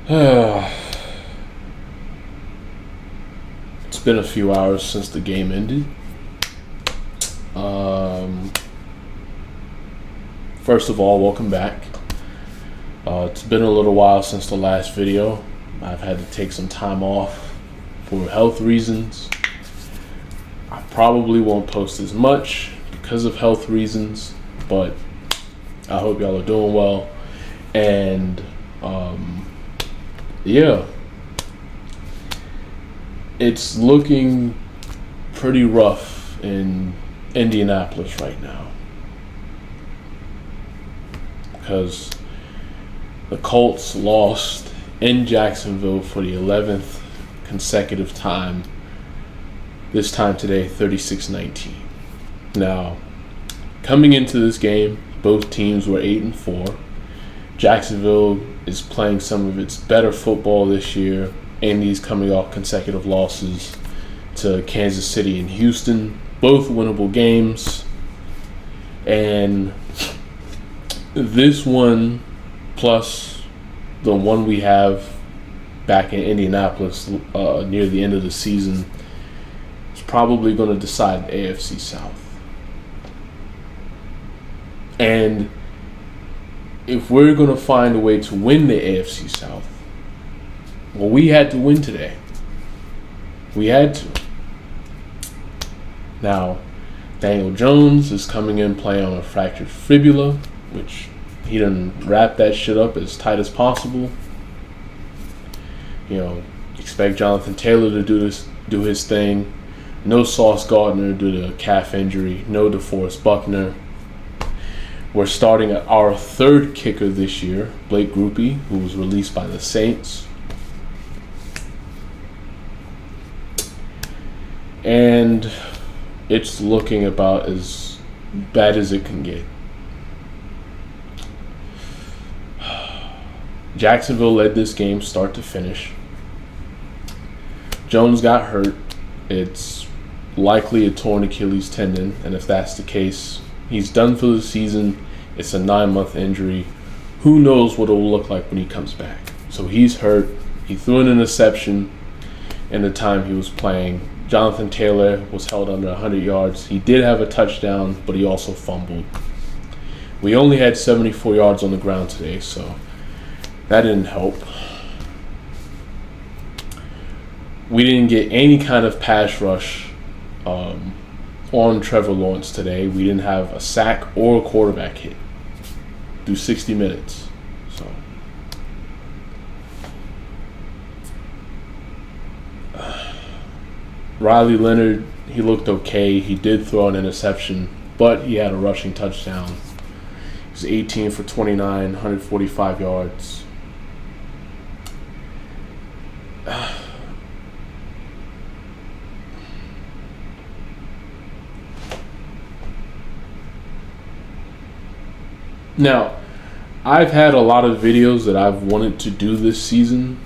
It's been a few hours since the game ended. First of all, welcome back. It's been a little while since the last video. I've had to take some time off for health reasons. I probably won't post as much because of health reasons, but I hope y'all are doing well. And it's looking pretty rough in Indianapolis right now because the Colts lost in Jacksonville for the 11th consecutive time. This time today, 36-19. Now, coming into this game, both teams were 8-4. Jacksonville is playing some of its better football this year. Indy's coming off consecutive losses to Kansas City and Houston, both winnable games. And this one, plus the one we have back in Indianapolis near the end of the season, is probably going to decide the AFC South. And if we're going to find a way to win the AFC South, well, we had to win today. We had to. Now, Daniel Jones is coming in playing on a fractured fibula, which he done wrap that shit up as tight as possible. You know, expect Jonathan Taylor to do his thing. No Sauce Gardner due to a calf injury. No DeForest Buckner. We're starting our third kicker this year, Blake Grupe, who was released by the Saints. And it's looking about as bad as it can get. Jacksonville led this game start to finish. Jones got hurt. It's likely a torn Achilles tendon, and if that's the case, he's done for the season. It's a 9-month injury. Who knows what it will look like when he comes back? So he's hurt. He threw an interception in the time he was playing. Jonathan Taylor was held under 100 yards. He did have a touchdown, but he also fumbled. We only had 74 yards on the ground today, so that didn't help. We didn't get any kind of pass rush on Trevor Lawrence today. We didn't have a sack or a quarterback hit through 60 minutes. So Riley Leonard, he looked okay. He did throw an interception, but he had a rushing touchdown. He was 18 for 29, 145 yards. Now, I've had a lot of videos that I've wanted to do this season.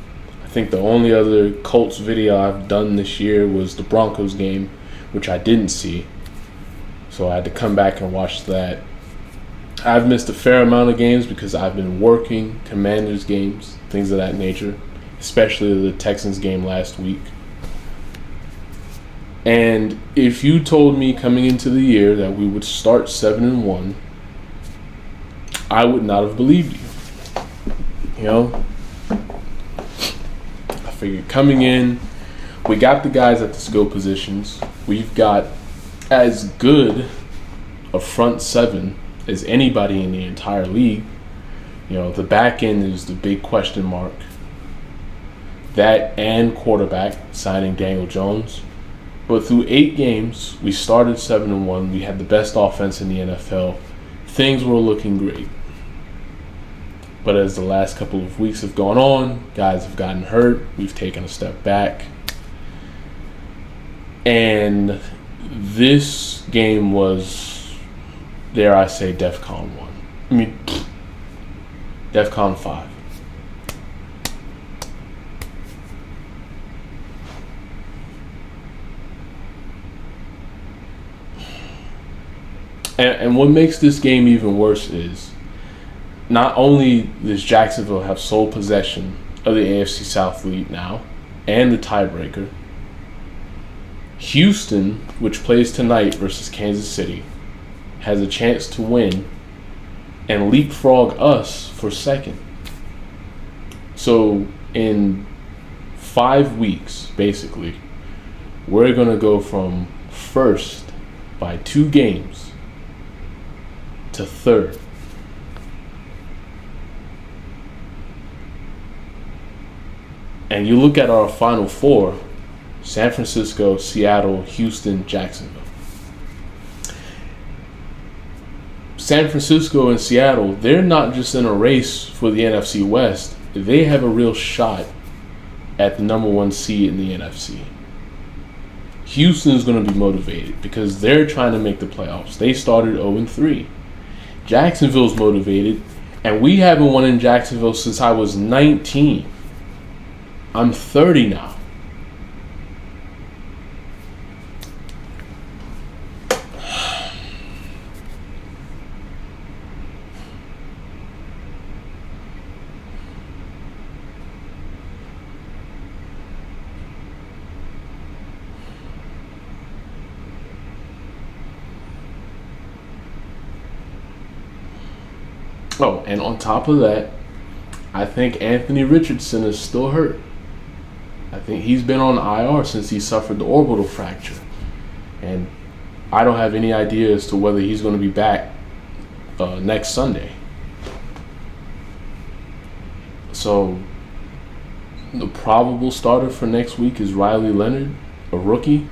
I think the only other Colts video I've done this year was the Broncos game, which I didn't see. So I had to come back and watch that. I've missed a fair amount of games because I've been working, Commanders games, things of that nature, especially the Texans game last week. And if you told me coming into the year that we would start 7-1, I would not have believed you. You know? I figured coming in, we got the guys at the skill positions. We've got as good a front seven as anybody in the entire league. You know, the back end is the big question mark. That and quarterback, signing Daniel Jones. But through 8 games, we started 7-1. We had the best offense in the NFL. Things were looking great. But as the last couple of weeks have gone on, guys have gotten hurt. We've taken a step back. And this game was, dare I say, DEFCON 1. DEFCON 5. And what makes this game even worse is not only does Jacksonville have sole possession of the AFC South lead now, and the tiebreaker. Houston, which plays tonight versus Kansas City, has a chance to win and leapfrog us for second. So in 5 weeks, basically, we're going to go from first by 2 games to third. And you look at our Final Four: San Francisco, Seattle, Houston, Jacksonville. San Francisco and Seattle, they're not just in a race for the NFC West. They have a real shot at the number 1 seed in the NFC. Houston's going to be motivated because they're trying to make the playoffs. They started 0-3. Jacksonville's motivated, and we haven't won in Jacksonville since I was 19. I'm 30 now. Oh, and on top of that, I think Anthony Richardson is still hurt. I think he's been on IR since he suffered the orbital fracture. And I don't have any idea as to whether he's going to be back next Sunday. So the probable starter for next week is Riley Leonard, a rookie.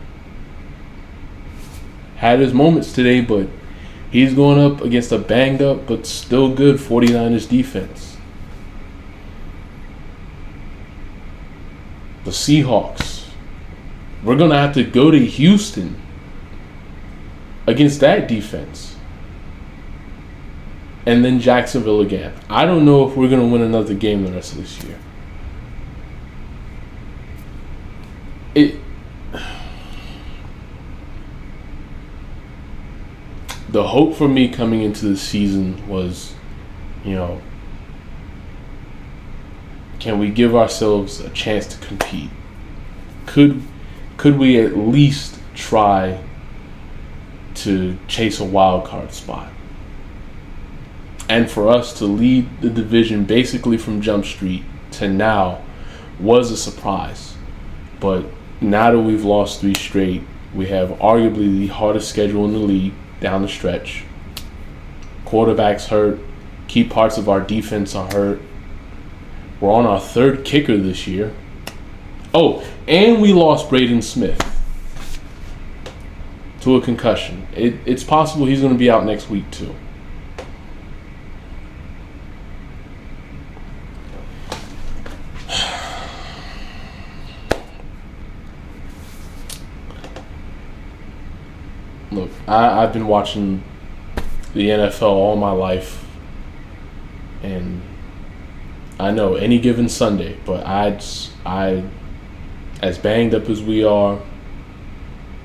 Had his moments today, but he's going up against a banged up but still good 49ers defense. The Seahawks. We're going to have to go to Houston against that defense. And then Jacksonville again. I don't know if we're going to win another game the rest of this year. The hope for me coming into the season was, can we give ourselves a chance to compete? Could we at least try to chase a wild card spot? And for us to lead the division basically from Jump Street to now was a surprise. But now that we've lost 3 straight, we have arguably the hardest schedule in the league down the stretch. Quarterback's hurt. Key parts of our defense are hurt. We're on our 3rd kicker this year. Oh, and we lost Braden Smith to a concussion. It's possible he's going to be out next week too. Look, I've been watching the NFL all my life, and I know any given Sunday, but I, as banged up as we are,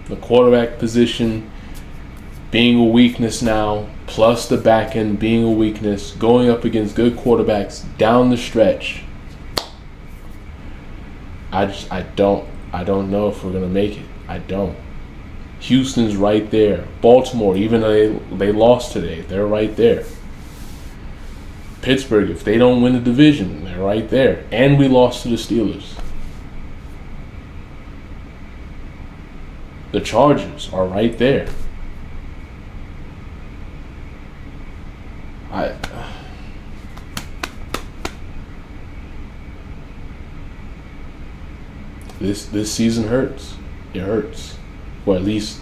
the quarterback position being a weakness now, plus the back end being a weakness, going up against good quarterbacks down the stretch, I don't know if we're gonna make it. I don't. Houston's right there. Baltimore, even though they lost today, they're right there. Pittsburgh, if they don't win the division, they're right there. And we lost to the Steelers. The Chargers are right there. This season hurts. It hurts. Or at least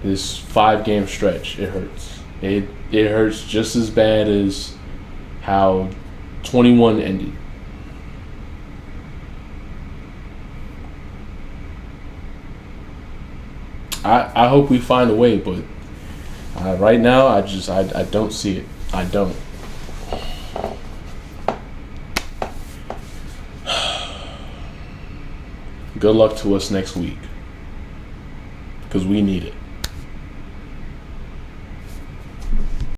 this 5-game stretch, it hurts. It hurts just as bad as how 21 ended. I hope we find a way, but right now I don't see it. I don't. Good luck to us next week, because we need it.